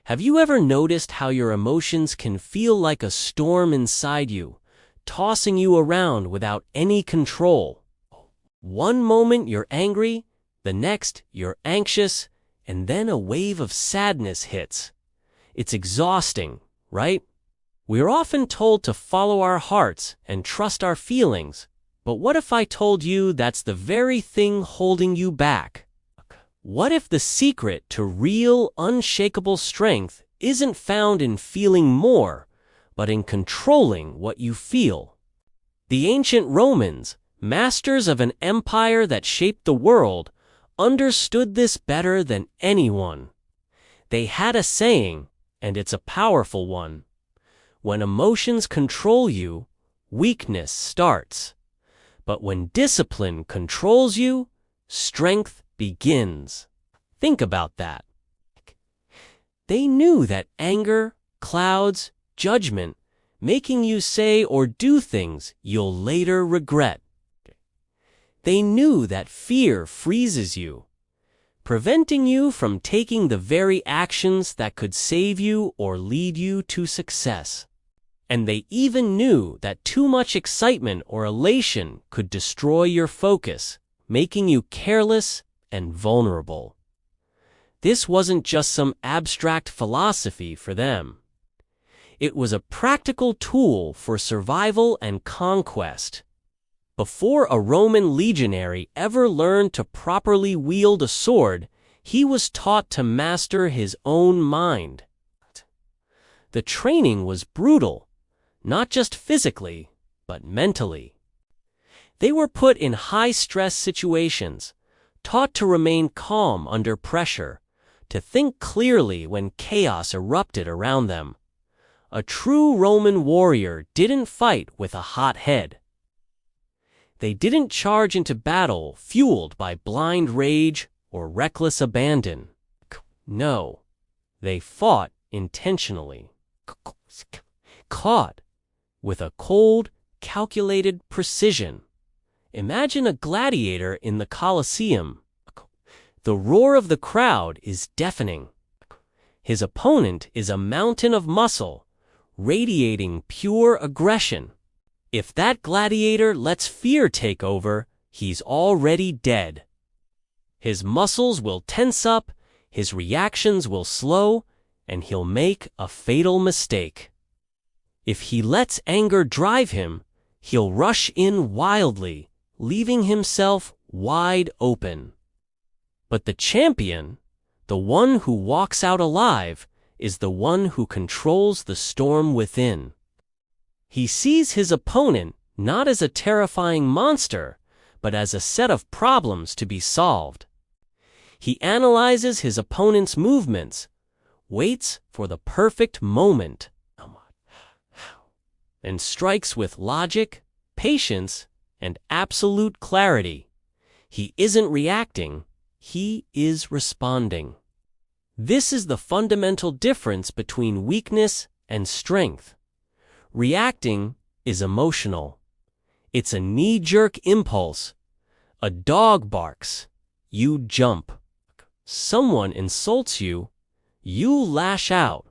Have you ever noticed how your emotions can feel like a storm inside you, tossing you around without any control? One moment you're angry, the next you're anxious, and then a wave of sadness hits. It's exhausting, right? We're often told to follow our hearts and trust our feelings, but what if I told you that's the very thing holding you back? What if the secret to real, unshakable strength isn't found in feeling more, but in controlling what you feel? The ancient Romans, masters of an empire that shaped the world, understood this better than anyone. They had a saying, and it's a powerful one. When emotions control you, weakness starts. But when discipline controls you, strength begins. Think about that. They knew that anger, clouds, judgment, making you say or do things you'll later regret. They knew that fear freezes you, preventing you from taking the very actions that could save you or lead you to success. And they even knew that too much excitement or elation could destroy your focus, making you careless and vulnerable. This wasn't just some abstract philosophy for them. It was a practical tool for survival and conquest. Before a Roman legionary ever learned to properly wield a sword, he was taught to master his own mind. The training was brutal, not just physically, but mentally. They were put in high-stress situations, taught to remain calm under pressure, to think clearly when chaos erupted around them. A true Roman warrior didn't fight with a hot head. They didn't charge into battle fueled by blind rage or reckless abandon. No, they fought intentionally. Caught with a cold, calculated precision. Imagine a gladiator in the Colosseum. The roar of the crowd is deafening. His opponent is a mountain of muscle, radiating pure aggression. If that gladiator lets fear take over, he's already dead. His muscles will tense up, his reactions will slow, and he'll make a fatal mistake. If he lets anger drive him, he'll rush in wildly, leaving himself wide open. But the champion, the one who walks out alive, is the one who controls the storm within. He sees his opponent not as a terrifying monster, but as a set of problems to be solved. He analyzes his opponent's movements, waits for the perfect moment, and strikes with logic, patience, and absolute clarity. He isn't reacting, he is responding. This is the fundamental difference between weakness and strength. Reacting is emotional. It's a knee-jerk impulse. A dog barks, you jump. Someone insults you, you lash out.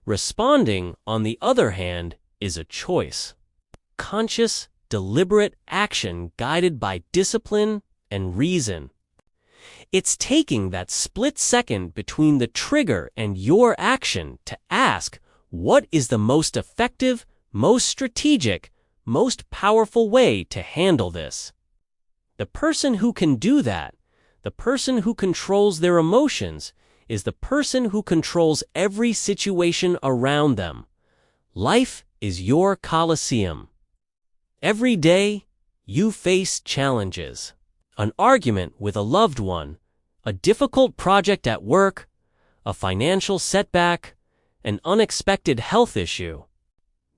Responding, on the other hand, is a choice. Conscious, deliberate action guided by discipline and reason. It's taking that split second between the trigger and your action to ask, what is the most effective, most strategic, most powerful way to handle this? The person who can do that, the person who controls their emotions, is the person who controls every situation around them. Life is your Colosseum. Every day, you face challenges. An argument with a loved one, a difficult project at work, a financial setback, an unexpected health issue.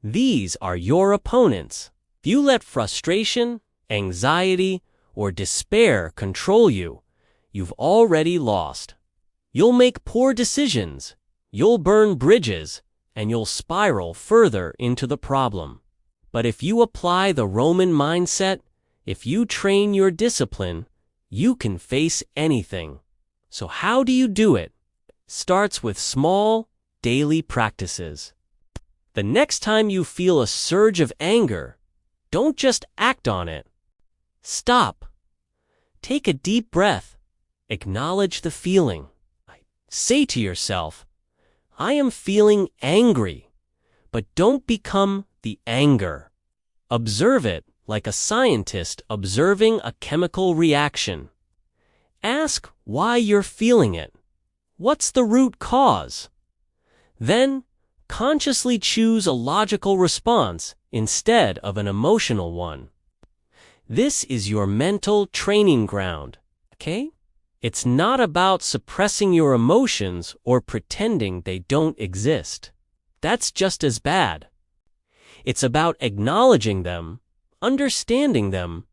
These are your opponents. If you let frustration, anxiety, or despair control you, you've already lost. You'll make poor decisions, you'll burn bridges, and you'll spiral further into the problem. But if you apply the Roman mindset, if you train your discipline, you can face anything. So how do you do it? Starts with small, daily practices. The next time you feel a surge of anger, don't just act on it. Stop. Take a deep breath. Acknowledge the feeling. Say to yourself, I am feeling angry, but don't become the anger. Observe it like a scientist observing a chemical reaction. Ask why you're feeling it. What's the root cause? Then, consciously choose a logical response instead of an emotional one. This is your mental training ground, okay? It's not about suppressing your emotions or pretending they don't exist. That's just as bad. It's about acknowledging them, understanding them,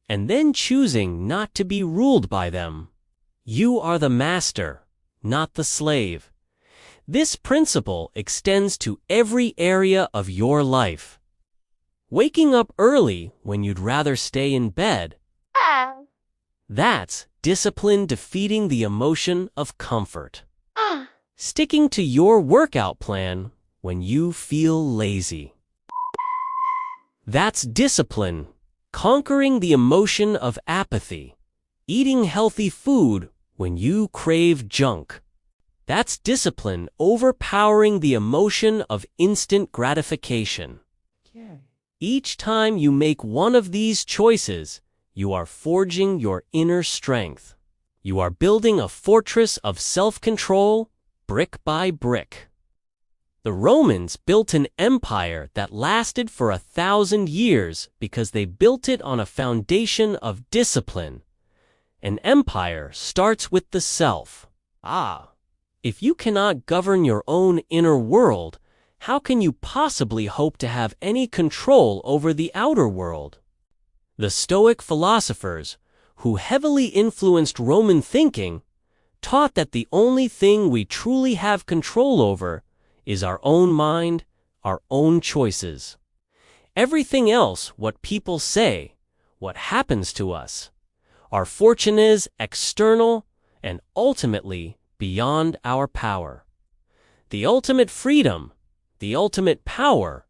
and then choosing not to be ruled by them. You are the master, not the slave. This principle extends to every area of your life. Waking up early when you'd rather stay in bed. That's discipline defeating the emotion of comfort. Sticking to your workout plan when you feel lazy. That's discipline conquering the emotion of apathy. Eating healthy food when you crave junk. That's discipline overpowering the emotion of instant gratification. Each time you make one of these choices, you are forging your inner strength. You are building a fortress of self-control, brick by brick. The Romans built an empire that lasted for 1,000 years because they built it on a foundation of discipline. An empire starts with the self. If you cannot govern your own inner world, how can you possibly hope to have any control over the outer world? The Stoic philosophers, who heavily influenced Roman thinking, taught that the only thing we truly have control over is our own mind, our own choices. Everything else, what people say, what happens to us, our fortune is external and ultimately beyond our power. The ultimate freedom, the ultimate power,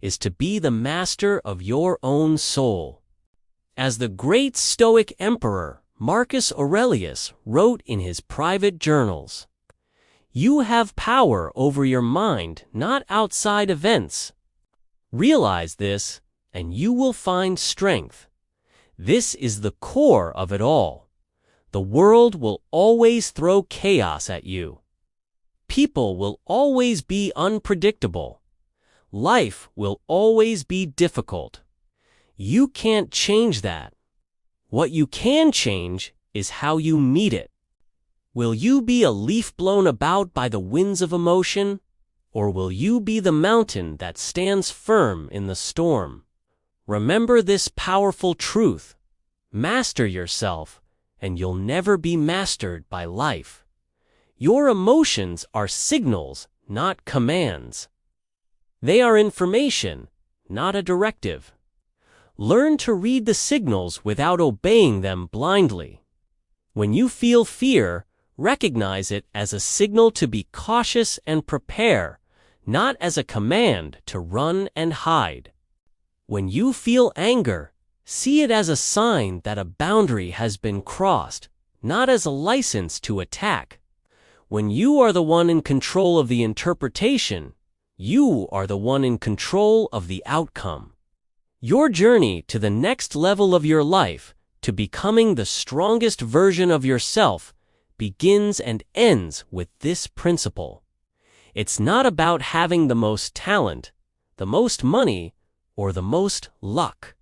is to be the master of your own soul. As the great Stoic emperor Marcus Aurelius wrote in his private journals, you have power over your mind, not outside events. Realize this, and you will find strength. This is the core of it all. The world will always throw chaos at you. People will always be unpredictable. Life will always be difficult. You can't change that. What you can change is how you meet it. Will you be a leaf blown about by the winds of emotion, or will you be the mountain that stands firm in the storm? Remember this powerful truth. Master yourself, and you'll never be mastered by life. Your emotions are signals, not commands. They are information, not a directive. Learn to read the signals without obeying them blindly. When you feel fear, recognize it as a signal to be cautious and prepare, not as a command to run and hide. When you feel anger, see it as a sign that a boundary has been crossed, not as a license to attack. When you are the one in control of the interpretation, you are the one in control of the outcome. Your journey to the next level of your life, to becoming the strongest version of yourself, begins and ends with this principle. It's not about having the most talent, the most money, or the most luck.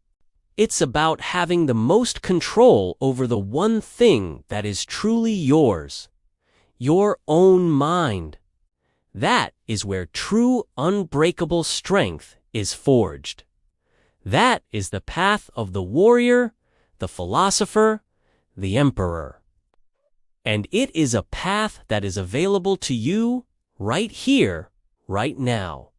It's about having the most control over the one thing that is truly yours, your own mind. That is where true unbreakable strength is forged. That is the path of the warrior, the philosopher, the emperor. And it is a path that is available to you right here, right now.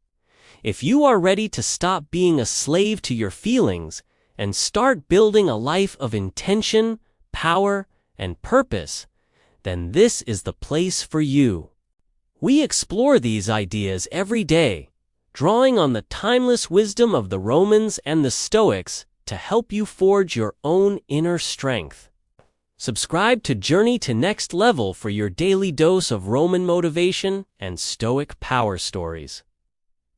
If you are ready to stop being a slave to your feelings and start building a life of intention, power, and purpose, then this is the place for you. We explore these ideas every day, drawing on the timeless wisdom of the Romans and the Stoics to help you forge your own inner strength. Subscribe to Journey to Next Level for your daily dose of Roman motivation and Stoic power stories.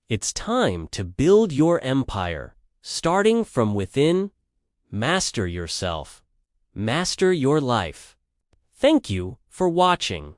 It's time to build your empire, starting from within. Master yourself. Master your life. Thank you for watching.